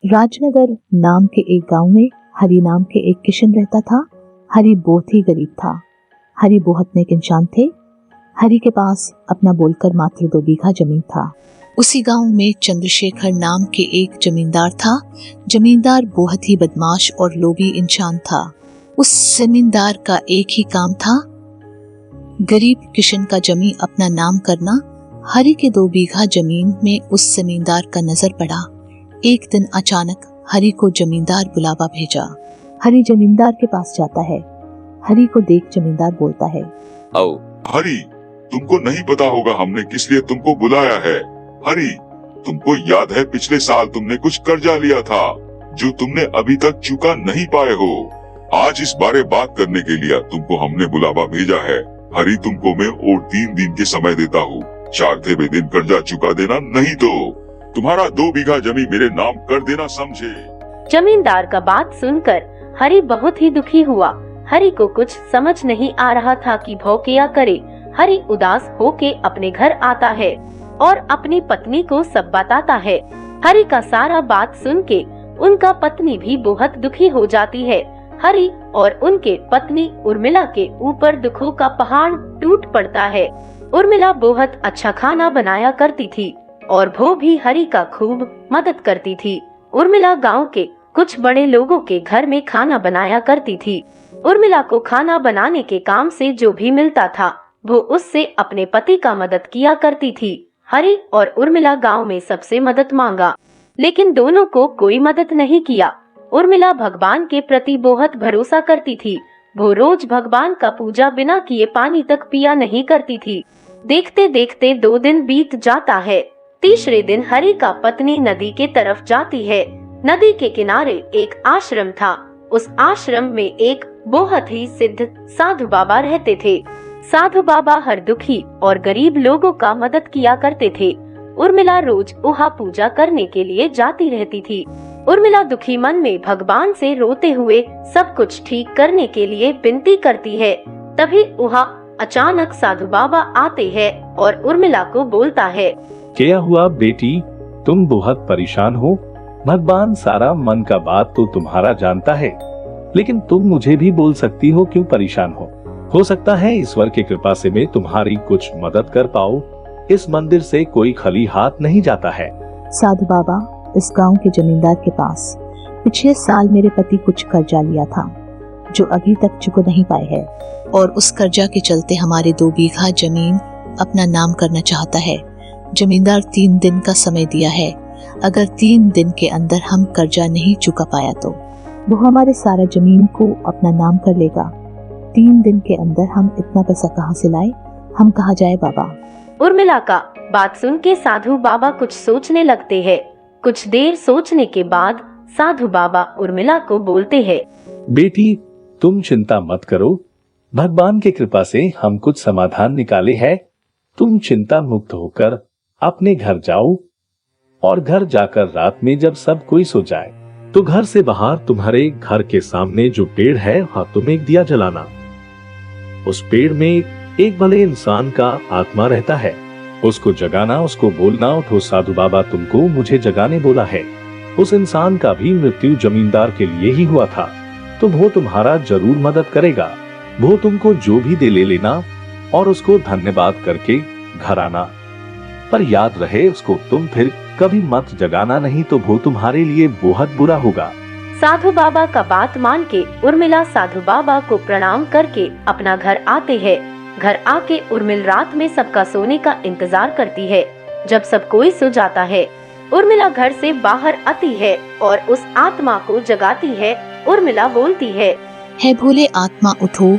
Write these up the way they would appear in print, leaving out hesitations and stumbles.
राजनगर नाम के एक गांव में हरि नाम के एक किशन रहता था। हरि बहुत ही गरीब था। हरि बहुत नेक इंसान थे। हरि के पास अपना बोलकर मात्र 2 बीघा जमीन था। उसी गांव में चंद्रशेखर नाम के एक जमींदार था। जमींदार बहुत ही बदमाश और लोभी इंसान था। उस जमींदार का एक ही काम था, गरीब किशन का जमीन अपना नाम करना। हरि के 2 बीघा जमीन में उस जमींदार का नजर पड़ा। एक दिन अचानक हरि को जमींदार बुलावा भेजा। हरि जमींदार के पास जाता है। हरि को देख जमींदार बोलता है, आओ। हरि, तुमको नहीं पता होगा हमने किस लिए तुमको बुलाया है। हरि, तुमको याद है पिछले साल तुमने कुछ कर्जा लिया था जो तुमने अभी तक चुका नहीं पाए हो। आज इस बारे बात करने के लिए तुमको हमने बुलावा भेजा है। हरि, तुमको मैं और 3 दिन के समय देता हूँ। 4वें दिन कर्जा चुका देना, नहीं तो तुम्हारा 2 बीघा जमीन मेरे नाम कर देना, समझे। जमींदार का बात सुनकर हरि बहुत ही दुखी हुआ। हरि को कुछ समझ नहीं आ रहा था कि भौ क्या करे। हरि उदास होके अपने घर आता है और अपनी पत्नी को सब बताता है। हरि का सारा बात सुन के उनका पत्नी भी बहुत दुखी हो जाती है। हरि और उनके पत्नी उर्मिला के ऊपर दुखों का पहाड़ टूट पड़ता है। उर्मिला बहुत अच्छा खाना बनाया करती थी और वो भी हरि का खूब मदद करती थी। उर्मिला गांव के कुछ बड़े लोगों के घर में खाना बनाया करती थी। उर्मिला को खाना बनाने के काम से जो भी मिलता था वो उससे अपने पति का मदद किया करती थी। हरि और उर्मिला गांव में सबसे मदद मांगा, लेकिन दोनों को कोई मदद नहीं किया। उर्मिला भगवान के प्रति बहुत भरोसा करती थी। वो रोज भगवान का पूजा बिना किए पानी तक पिया नहीं करती थी। देखते देखते 2 दिन बीत जाता है। तीसरे दिन हरि का पत्नी नदी के तरफ जाती है। नदी के किनारे एक आश्रम था। उस आश्रम में एक बहुत ही सिद्ध साधु बाबा रहते थे। साधु बाबा हर दुखी और गरीब लोगों का मदद किया करते थे। उर्मिला रोज वहाँ पूजा करने के लिए जाती रहती थी। उर्मिला दुखी मन में भगवान से रोते हुए सब कुछ ठीक करने के लिए विनती करती है। तभी वहाँ अचानक साधु बाबा आते हैं और उर्मिला को बोलता है, क्या हुआ बेटी, तुम बहुत परेशान हो। भगवान सारा मन का बात तो तुम्हारा जानता है, लेकिन तुम मुझे भी बोल सकती हो क्यों परेशान हो सकता है ईश्वर की कृपा से मैं तुम्हारी कुछ मदद कर पाऊँ। इस मंदिर से कोई खाली हाथ नहीं जाता है। साधु बाबा, इस गांव के जमींदार के पास पिछले साल मेरे पति कुछ कर्जा लिया था जो अभी तक चुका नहीं पाए है, और उस कर्जा के चलते हमारे 2 बीघा जमीन अपना नाम करना चाहता है। जमींदार 3 दिन का समय दिया है। अगर 3 दिन के अंदर हम कर्जा नहीं चुका पाया तो वो हमारे सारा जमीन को अपना नाम कर लेगा। 3 दिन के अंदर हम इतना पैसा कहाँ से लाए, हम कहाँ जाए बाबा। उर्मिला का बात सुन के साधु बाबा कुछ सोचने लगते हैं। कुछ देर सोचने के बाद साधु बाबा उर्मिला को बोलते हैं, बेटी तुम चिंता मत करो, भगवान की कृपा से हम कुछ समाधान निकाले हैं। तुम चिंता मुक्त होकर अपने घर जाओ और घर जाकर रात में जब सब कोई सो जाए तो घर से बाहर तुम्हारे घर के सामने जो पेड़ है वहां तुम एक दिया जलाना। उस पेड़ में एक भले इंसान का आत्मा रहता है, उसको जगाना, उसको बोलना, उठो साधु बाबा तुमको मुझे जगाने बोला है। उस इंसान का भी मृत्यु जमींदार के लिए ही हुआ था, तो वो तुम्हारा जरूर मदद करेगा। वो तुमको जो भी दे ले लेना और उसको धन्यवाद करके घर आना, पर याद रहे उसको तुम फिर कभी मत जगाना, नहीं तो वो तुम्हारे लिए बहुत बुरा होगा। साधु बाबा का बात मान के उर्मिला साधु बाबा को प्रणाम करके अपना घर आते हैं। घर आके उर्मिल रात में सबका सोने का इंतजार करती है। जब सब कोई सो जाता है, उर्मिला घर से बाहर आती है और उस आत्मा को जगाती है। उर्मिला बोलती है, हे भोले आत्मा उठो,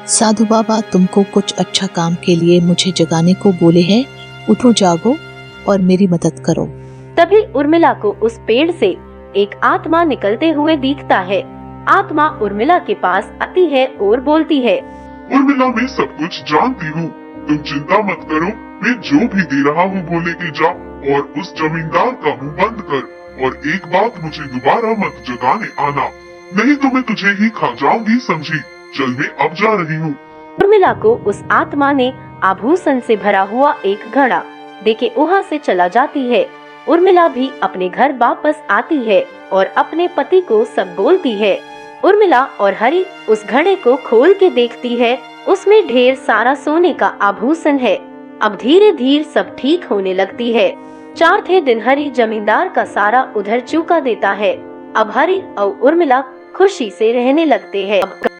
साधु बाबा तुमको कुछ अच्छा काम के लिए मुझे जगाने को बोले हैं। उठो, जागो और मेरी मदद करो। तभी उर्मिला को उस पेड़ से एक आत्मा निकलते हुए दिखता है। आत्मा उर्मिला के पास आती है और बोलती है, उर्मिला, मैं सब कुछ जानती हूँ, तुम चिंता मत करो। मैं जो भी दे रहा हूँ वो लेके जाओ और उस जमींदार का मुंह बंद कर। और एक बात, मुझे दोबारा मत जगाने आना, नहीं तो मैं तुझे ही खा जाऊंगी, समझी। चल मैं अब जा रही हूँ। उर्मिला को उस आत्मा ने आभूषण से भरा हुआ एक घड़ा देके वहाँ से चला जाती है। उर्मिला भी अपने घर वापस आती है और अपने पति को सब बोलती है। उर्मिला और हरि उस घड़े को खोल के देखती है, उसमें ढेर सारा सोने का आभूषण है। अब धीरे धीरे सब ठीक होने लगती है। चौथे दिन हरि जमींदार का सारा उधर चुका देता है। अब हरि और उर्मिला खुशी से रहने लगते हैं।